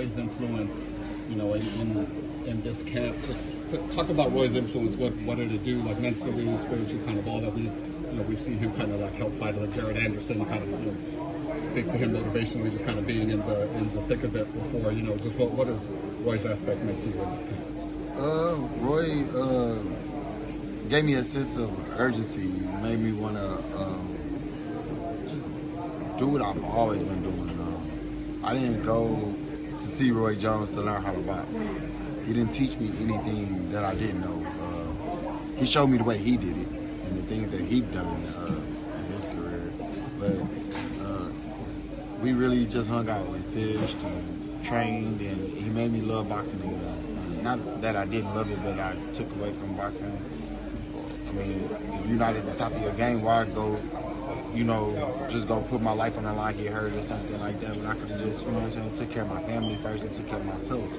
Roy's influence, you know, in this camp. Talk about Roy's influence. What did it do, like mentally, spiritually, kind of all that we've seen him kind of like help fight like Jared Anderson, kind of speak to him motivationally, just kind of being in the thick of it before, just what does Roy's aspect mean to you in this camp? Roy gave me a sense of urgency, made me want to just do what I've always been doing. I didn't go to see Roy Jones to learn how to box. He didn't teach me anything that I didn't know. He showed me the way he did it and the things that he'd done in his career. But we really just hung out and fished and trained, and he made me love boxing again. Not that I didn't love it, but I took away from boxing. I mean, if you're not at the top of your game, why go, just go put my life on the line, get hurt or something like that, when I could have just, took care of my family first and took care of myself.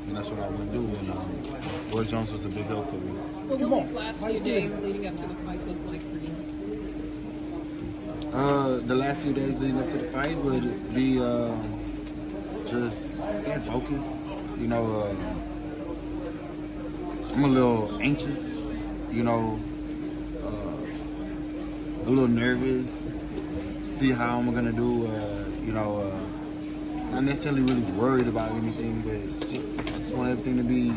And that's what I want to do. And Roy Jones was a big help for me. What will these last few days leading up to the fight look like for you? The last few days leading up to the fight would be just stay focused. I'm a little anxious, a little nervous, see how I'm gonna do, not necessarily really worried about anything, but I just want everything to be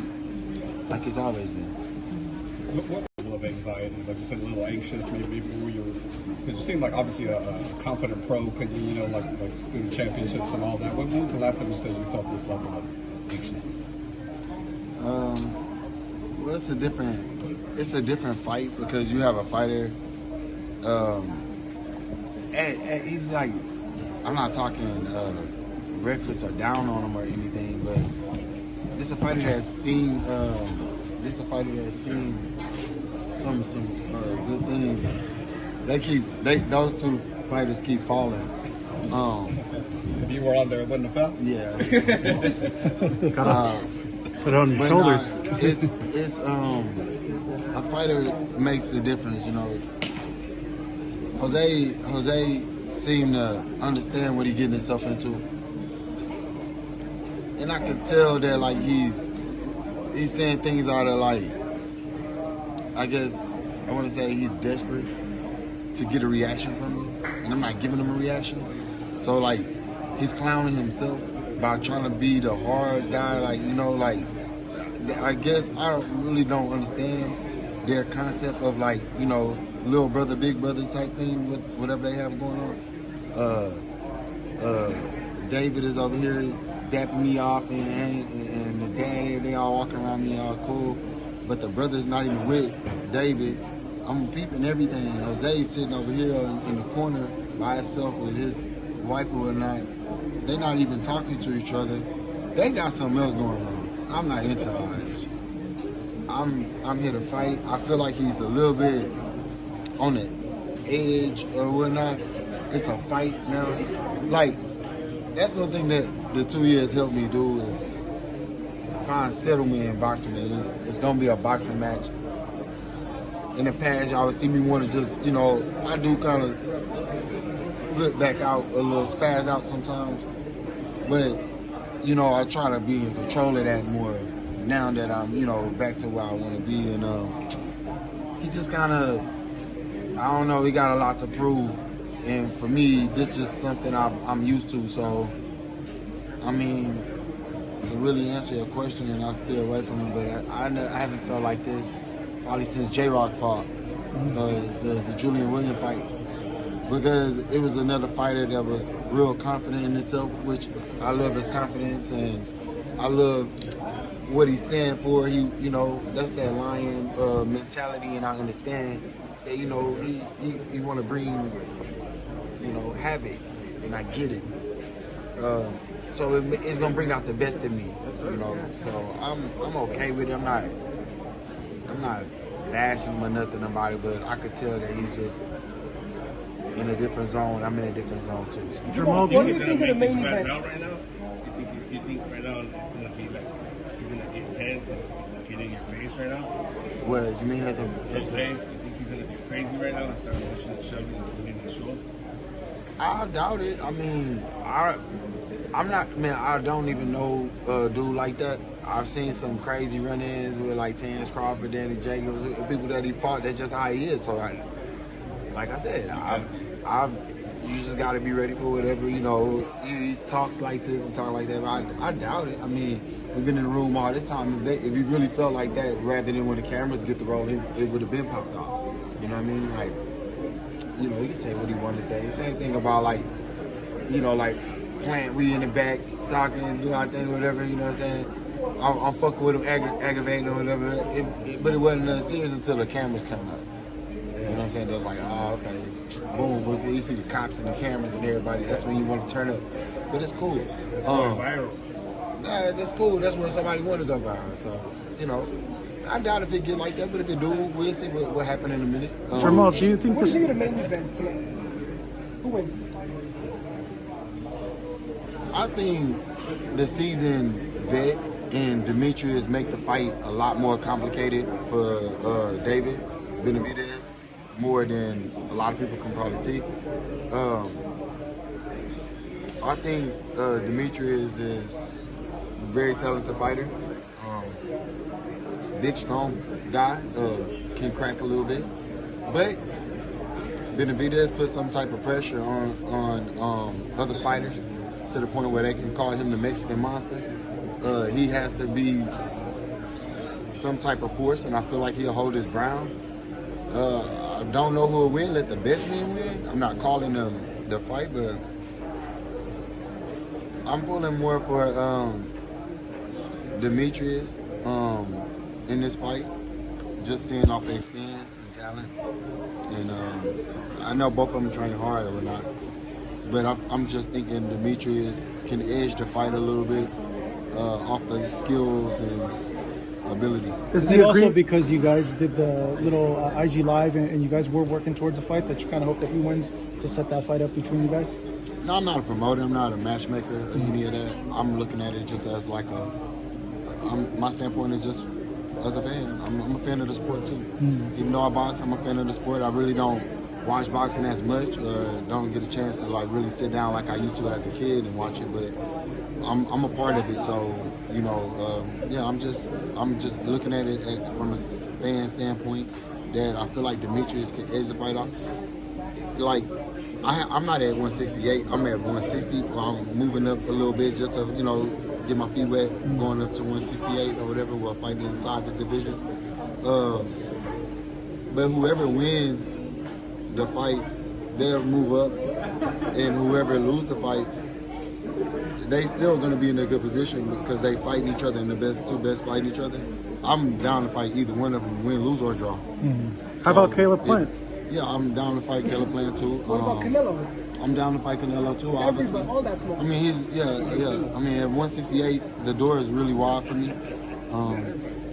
like it's always been. What level of anxiety? Like you said, a little anxious, maybe because you seem like obviously a confident pro, could you, like doing championships and all that. When was the last time you said you felt this level of anxiousness? Well, it's a different fight because you have a fighter. He's like, I'm not talking reckless or down on him or anything, but this is a fighter that's seen some good things. Those two fighters keep falling. If you were on there, it wouldn't have felt. Yeah. Put it on your shoulders. It's a fighter makes the difference, Jose seemed to understand what he's getting himself into, and I could tell that like he's saying things out of like, I guess I want to say he's desperate to get a reaction from me, and I'm not giving him a reaction. So like he's clowning himself by trying to be the hard guy, I guess I really don't understand their concept of like, little brother, big brother type thing with whatever they have going on. David is over here dapping me off, and the dad, they all walking around me all cool, but the brother's not even with David. I'm peeping everything. Jose's sitting over here in the corner by himself with his wife or whatnot. They're not even talking to each other. They got something else going on. I'm not into all this shit. I'm here to fight. I feel like he's a little bit on the edge or whatnot. It's a fight now. Like, that's one thing that the 2 years helped me do is find settlement in boxing. It's gonna be a boxing match. In the past, y'all would see me want to just, I do kind of flip back out a little, spaz out sometimes. But, I try to be in control of that more now that I'm, back to where I want to be. And he just kind of, I don't know, he got a lot to prove. And for me, this is just something I'm used to. So, I mean, to really answer your question, and I'll stay away from it, but I haven't felt like this probably since J-Rock fought, the Julian Williams fight. Because it was another fighter that was real confident in himself, which I love his confidence, and I love what he stands for. He, that's that lion mentality, and I understand that, he want to bring, havoc, and I get it. So it's gonna bring out the best in me, So I'm okay with it. I'm not bashing him or nothing about it, but I could tell that he's just in a different zone. I'm in a different zone too. So. Jermall, what do you think of the main event right now? You think right now it's gonna be like he's gonna get tense and get in your face right now? What you mean at the? Jose, you think he's gonna get crazy right now and start pushing and shoving and putting the show? I doubt it. I mean, I'm not, man. I don't even know dude like that. I've seen some crazy run-ins with like Terrence Crawford, Danny Jacobs, people that he fought. That's just how he is. So, like I said, you just got to be ready for whatever. You know, he talks like this and talk like that. But I doubt it. I mean, we've been in the room all this time. If he really felt like that, rather than when the cameras get the roll, it would have been popped off. You know what I mean? Like, you know, he can say what he want to say. Same thing about like, you know, like playing. We in the back talking, doing our thing, whatever. You know what I'm saying? I'm fucking with him, aggravating or whatever. But it wasn't nothing serious until the cameras come up. You know what I'm saying? They're like, oh, okay, boom. You see the cops and the cameras and everybody. That's when you want to turn up. But it's cool. Viral. Nah, that's cool. That's when somebody want to go viral. So, you know, I doubt if it get like that. But if it do, we'll see what happen in a minute. Jermall, do you think What do this? you think of the main event tonight? Who wins? I think the seasoned vet and Demetrius make the fight a lot more complicated for David Benavidez, more than a lot of people can probably see. I think Demetrius is a very talented fighter. Big, strong guy, can crack a little bit. But Benavidez put some type of pressure on other fighters to the point where they can call him the Mexican monster. He has to be some type of force, and I feel like he'll hold his ground. I don't know who will win. Let the best man win. I'm not calling the fight, but I'm pulling more for Demetrius in this fight, just seeing off the experience and talent. And I know both of them train hard or whatnot, but I'm just thinking Demetrius can edge the fight a little bit off the skills and ability. Is it also because you guys did the little IG live and you guys were working towards a fight that you kind of hope that he wins to set that fight up between you guys? No, I'm not a promoter. I'm not a matchmaker or any of that. I'm looking at it just as like my standpoint is just as a fan. I'm a fan of the sport too. Even though I box, I'm a fan of the sport. I really don't watch boxing as much, or don't get a chance to like really sit down like I used to as a kid and watch it. But I'm a part of it, so you know, yeah. I'm just looking at it from a fan standpoint that I feel like Demetrius can edge the fight off. Like I'm not at 168. I'm at 160. I'm moving up a little bit just to get my feet wet, going up to 168 or whatever. We're fighting inside the division. But whoever wins the fight, they'll move up, and whoever loses the fight, they still going to be in a good position because they fighting each other, and the two best fighting each other. I'm down to fight either one of them, win, lose, or draw. How about Caleb Plant? Yeah, I'm down to fight Caleb Plant too. What about Canelo? I'm down to fight Canelo too, obviously. Everybody, all that smoke. I mean, I mean, at 168, the door is really wide for me.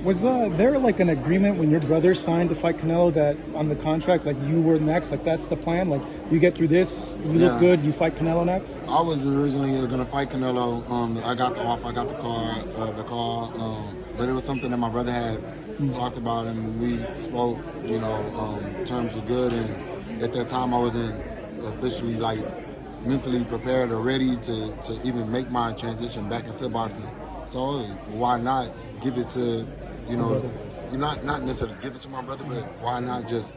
Was there like an agreement when your brother signed to fight Canelo that on the contract, like you were next, like that's the plan? Like you get through this, you look good, you fight Canelo next? I was originally going to fight Canelo. I got the offer, I got the call, but it was something that my brother had talked about, and we spoke, terms were good, and at that time I wasn't officially like mentally prepared or ready to even make my transition back into boxing. So why not give it to, not necessarily give it to my brother, but why not just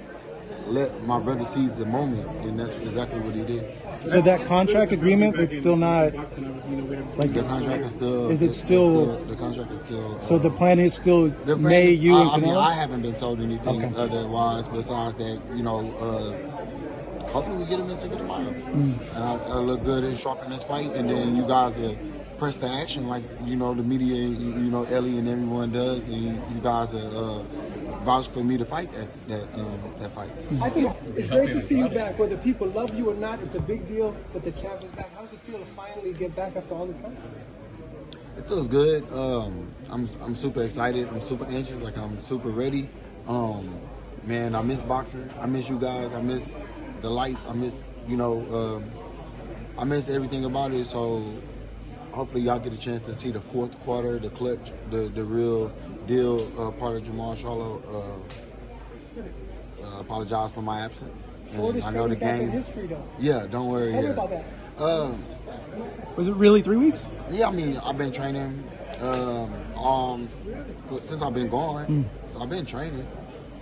let my brother seize the moment, and that's exactly what he did. So that contract agreement, it's still not like The contract is still. Is it still? The contract is still. So the plan is still The plan May, is- you and I mean, Canelo? I haven't been told anything Okay. otherwise besides that, hopefully we get him in second tomorrow. And I look good and sharp in this fight, and then you guys press the action like, the media, Ellie and everyone does, and you guys vouch for me to fight that fight. I think it's great to see you back. Whether people love you or not, it's a big deal. But the champ is back. How does it feel to finally get back after all this time? It feels good. I'm super excited. I'm super anxious. Like I'm super ready. Man, I miss boxing. I miss you guys. I miss the lights. I miss I miss everything about it. So hopefully y'all get a chance to see the fourth quarter, the clutch, the real deal part of Jermall. Charlo. Apologize for my absence. And Shortest I know the training back in game. history, though. Yeah, don't worry. Tell me Yeah. about that. Was it really 3 weeks? Yeah, I mean, I've been training since I've been gone. So I've been training.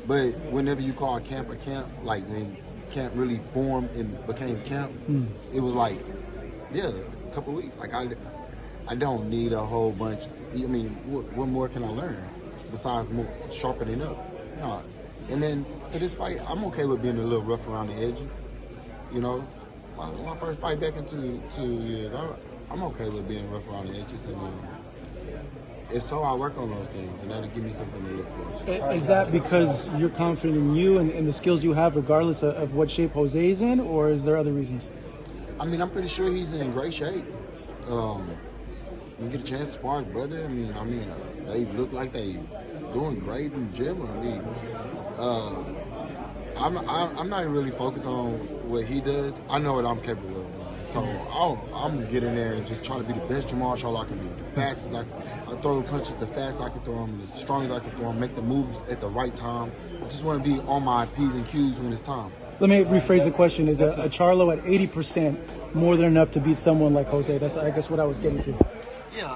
But whenever you call camp a camp, like when camp really formed and became camp, it was like, yeah, a couple of weeks. Like I don't need a whole bunch. I mean, what more can I learn besides more sharpening up? You know, and then for this fight, I'm okay with being a little rough around the edges. You know, my first fight back in 2 years, I'm okay with being rough around the edges. And if so, I work on those things, and that'll give me something to look forward to. Is that because you're confident in you and the skills you have, regardless of what shape Jose's in, or is there other reasons? I mean, I'm pretty sure he's in great shape. You get a chance to spar his brother. I mean, they look like they doing great in the gym. I mean, I'm not really focused on what he does. I know what I'm capable of. So I'm gonna get in there and just try to be the best Jermall Charlo I can be. The fastest I throw punches, the fastest I can throw them, the strongest I can throw them, make the moves at the right time. I just want to be on my P's and Q's when it's time. Let me rephrase the question. Is a Charlo at 80% more than enough to beat someone like Jose? That's, I guess, what I was getting to. Yeah,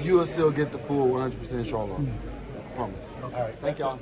you will still get the full 100% Charlo. I promise. All right. Thank y'all.